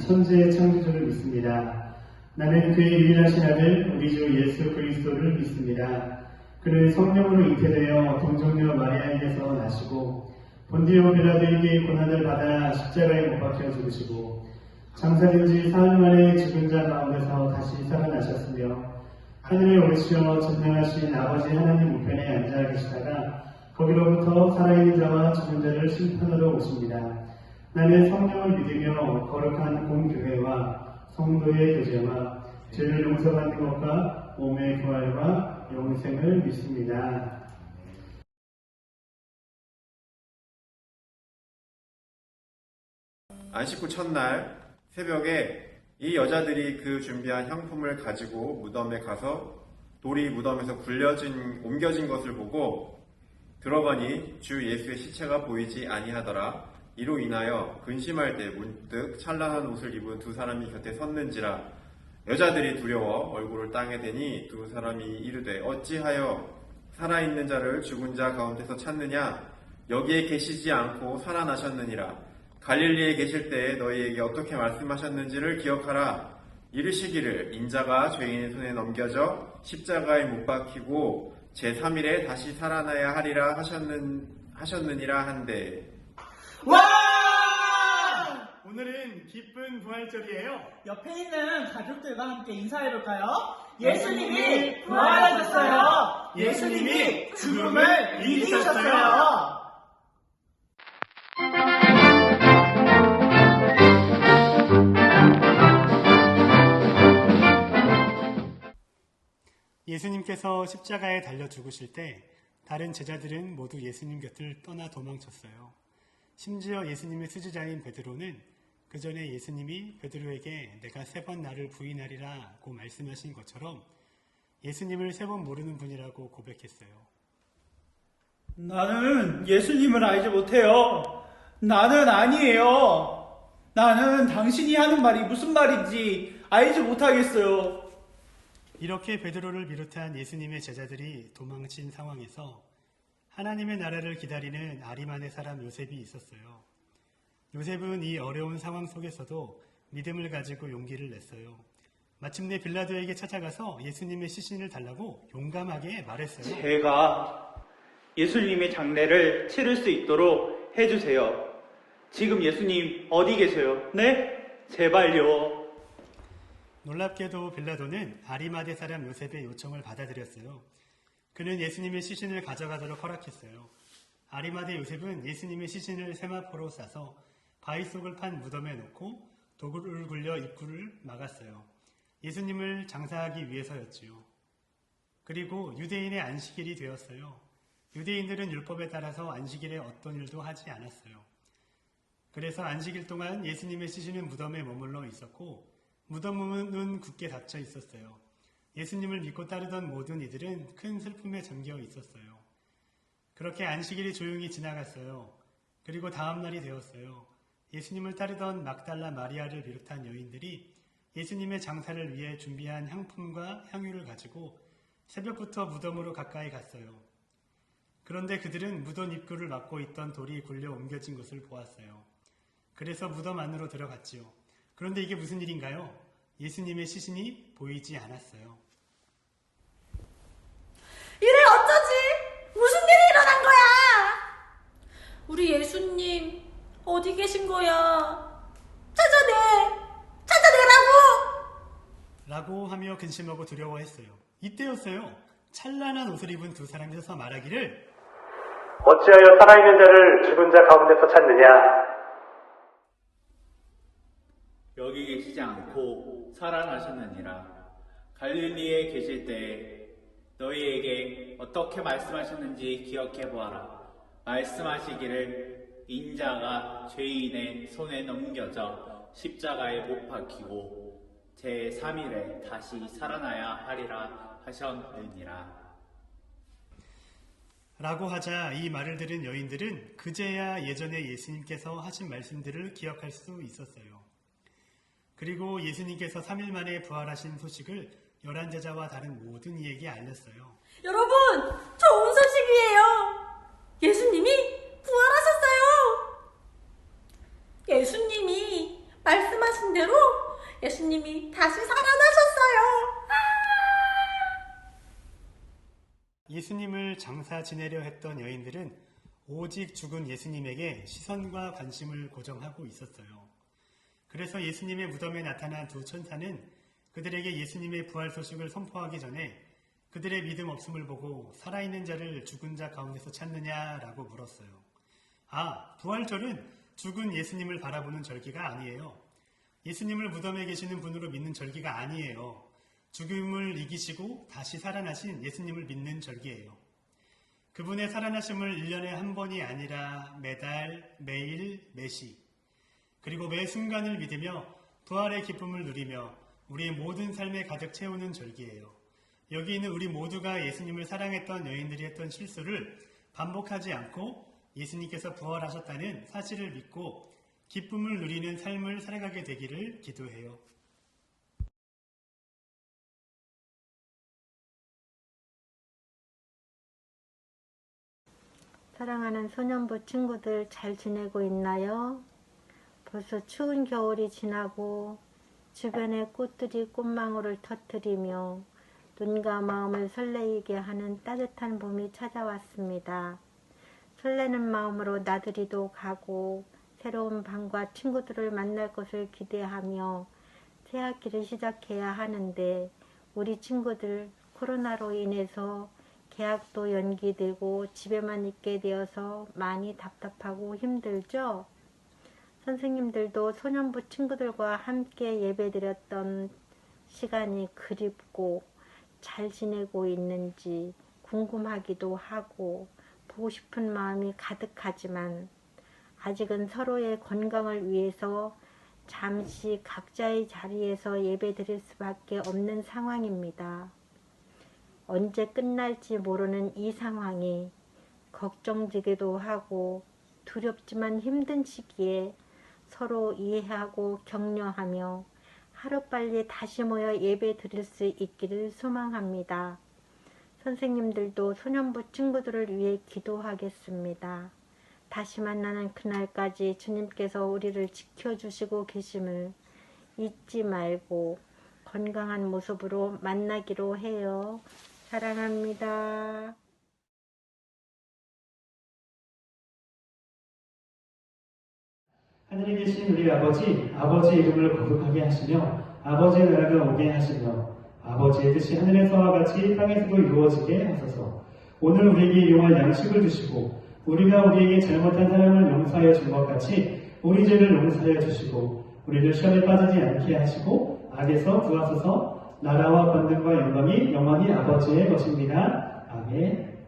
천지의 창조주를 믿습니다. 나는 그의 유일하신 아들 우리 주 예수 그리스도를 믿습니다. 그는 성령으로 잉태되어 동정녀 마리아에게서 나시고 본디오 빌라도에게 고난을 받아 십자가에 못 박혀 죽으시고 장사된 지 사흘 만에 죽은 자 가운데서 다시 살아나셨으며 하늘에 오르시어 전능하신 아버지 하나님 우편에 앉아 계시다가 거기로부터 살아있는 자와 죽은 자를 심판하러 오십니다. 나는 성령을 믿으며 거룩한 공교회와 성도의 교제와 죄를 용서받는 것과 몸의 부활과 영생을 믿습니다. 안식 후 첫날 새벽에 이 여자들이 그 준비한 향품을 가지고 무덤에 가서 돌이 무덤에서 옮겨진 것을 보고 들어가니 주 예수의 시체가 보이지 아니하더라. 이로 인하여 근심할 때 문득 찬란한 옷을 입은 두 사람이 곁에 섰는지라. 여자들이 두려워 얼굴을 땅에 대니 두 사람이 이르되 어찌하여 살아있는 자를 죽은 자 가운데서 찾느냐? 여기에 계시지 않고 살아나셨느니라. 갈릴리에 계실 때에 너희에게 어떻게 말씀하셨는지를 기억하라. 이르시기를 인자가 죄인의 손에 넘겨져 십자가에 못 박히고 제3일에 다시 살아나야 하리라 하셨느니라 한데. 와! 오늘은 기쁜 부활절이에요. 옆에 있는 가족들과 함께 인사해볼까요? 예수님이 부활하셨어요! 예수님이 죽음을 이기셨어요! 예수님께서 십자가에 달려 죽으실 때 다른 제자들은 모두 예수님 곁을 떠나 도망쳤어요. 심지어 예수님의 수지자인 베드로는 그 전에 예수님이 베드로에게 내가 3번 나를 부인하리라고 말씀하신 것처럼 예수님을 3번 모르는 분이라고 고백했어요. 나는 예수님을 알지 못해요. 나는 아니에요. 나는 당신이 하는 말이 무슨 말인지 알지 못하겠어요. 이렇게 베드로를 비롯한 예수님의 제자들이 도망친 상황에서 하나님의 나라를 기다리는 아리마네 사람 요셉이 있었어요. 요셉은 이 어려운 상황 속에서도 믿음을 가지고 용기를 냈어요. 마침내 빌라도에게 찾아가서 예수님의 시신을 달라고 용감하게 말했어요. 제가 예수님의 장례를 치를 수 있도록 해주세요. 지금 예수님 어디 계세요? 네? 제발요. 놀랍게도 빌라도는 아리마대 사람 요셉의 요청을 받아들였어요. 그는 예수님의 시신을 가져가도록 허락했어요. 아리마대 요셉은 예수님의 시신을 세마포로 싸서 바위 속을 판 무덤에 놓고 도구를 굴려 입구를 막았어요. 예수님을 장사하기 위해서였지요. 그리고 유대인의 안식일이 되었어요. 유대인들은 율법에 따라서 안식일에 어떤 일도 하지 않았어요. 그래서 안식일 동안 예수님의 시신은 무덤에 머물러 있었고 무덤 문은 굳게 닫혀 있었어요. 예수님을 믿고 따르던 모든 이들은 큰 슬픔에 잠겨 있었어요. 그렇게 안식일이 조용히 지나갔어요. 그리고 다음 날이 되었어요. 예수님을 따르던 막달라 마리아를 비롯한 여인들이 예수님의 장사를 위해 준비한 향품과 향유를 가지고 새벽부터 무덤으로 가까이 갔어요. 그런데 그들은 무덤 입구를 막고 있던 돌이 굴려 옮겨진 것을 보았어요. 그래서 무덤 안으로 들어갔지요. 그런데 이게 무슨 일인가요? 예수님의 시신이 보이지 않았어요. 이래 어쩌지? 무슨 일이 일어난 거야? 우리 예수님 어디 계신 거야? 찾아내라고! 라고 하며 근심하고 두려워했어요. 이때였어요. 찬란한 옷을 입은 두 사람이 서서 말하기를 어찌하여 살아있는 자를 죽은 자 가운데서 찾느냐? 여기 계시지 않고 살아나셨느니라. 갈릴리에 계실 때에 너희에게 어떻게 말씀하셨는지 기억해 보아라. 말씀하시기를 인자가 죄인의 손에 넘겨져 십자가에 못 박히고 제3일에 다시 살아나야 하리라 하셨느니라. 라고 하자 이 말을 들은 여인들은 그제야 예전에 예수님께서 하신 말씀들을 기억할 수 있었어요. 그리고 예수님께서 3일 만에 부활하신 소식을 11제자와 다른 모든 이에게 알렸어요. 여러분, 좋은 소식이에요. 예수님이 부활하셨어요. 예수님이 말씀하신 말씀하신 대로 예수님이 다시 살아나셨어요. 예수님을 장사 지내려 했던 여인들은 오직 죽은 예수님에게 시선과 관심을 고정하고 있었어요. 그래서 예수님의 무덤에 나타난 두 천사는 그들에게 예수님의 부활 소식을 선포하기 전에 그들의 믿음 없음을 보고 살아있는 자를 죽은 자 가운데서 찾느냐라고 물었어요. 부활절은 죽은 예수님을 바라보는 절기가 아니에요. 예수님을 무덤에 계시는 분으로 믿는 절기가 아니에요. 죽음을 이기시고 다시 살아나신 예수님을 믿는 절기예요. 그분의 살아나심을 1년에 한 번이 아니라 매달, 매일, 매시, 그리고 매 순간을 믿으며 부활의 기쁨을 누리며 우리의 모든 삶에 가득 채우는 절기예요. 여기 있는 우리 모두가 예수님을 사랑했던 여인들이 했던 실수를 반복하지 않고 예수님께서 부활하셨다는 사실을 믿고 기쁨을 누리는 삶을 살아가게 되기를 기도해요. 사랑하는 소년부 친구들 잘 지내고 있나요? 벌써 추운 겨울이 지나고 주변에 꽃들이 꽃망울을 터뜨리며 눈과 마음을 설레이게 하는 따뜻한 봄이 찾아왔습니다. 설레는 마음으로 나들이도 가고 새로운 방과 친구들을 만날 것을 기대하며 새 학기를 시작해야 하는데 우리 친구들 코로나로 인해서 개학도 연기되고 집에만 있게 되어서 많이 답답하고 힘들죠? 선생님들도 소년부 친구들과 함께 예배드렸던 시간이 그립고 잘 지내고 있는지 궁금하기도 하고 보고 싶은 마음이 가득하지만 아직은 서로의 건강을 위해서 잠시 각자의 자리에서 예배드릴 수밖에 없는 상황입니다. 언제 끝날지 모르는 이 상황이 걱정되기도 하고 두렵지만 힘든 시기에 서로 이해하고 격려하며 하루빨리 다시 모여 예배 드릴 수 있기를 소망합니다. 선생님들도 소년부 친구들을 위해 기도하겠습니다. 다시 만나는 그날까지 주님께서 우리를 지켜주시고 계심을 잊지 말고 건강한 모습으로 만나기로 해요. 사랑합니다. 하늘에 계신 우리 아버지의 이름을 거룩하게 하시며 아버지의 나라가 오게 하시며 아버지의 뜻이 하늘에서와 같이 땅에서도 이루어지게 하소서. 오늘 우리에게 일용할 양식을 주시고 우리가 우리에게 잘못한 사람을 용서하여 준 것 같이 우리 죄를 용서하여 주시고 우리를 시험에 빠지지 않게 하시고 악에서 구하소서. 나라와 권능과 영광이 영원히 아버지의 것입니다. 아멘.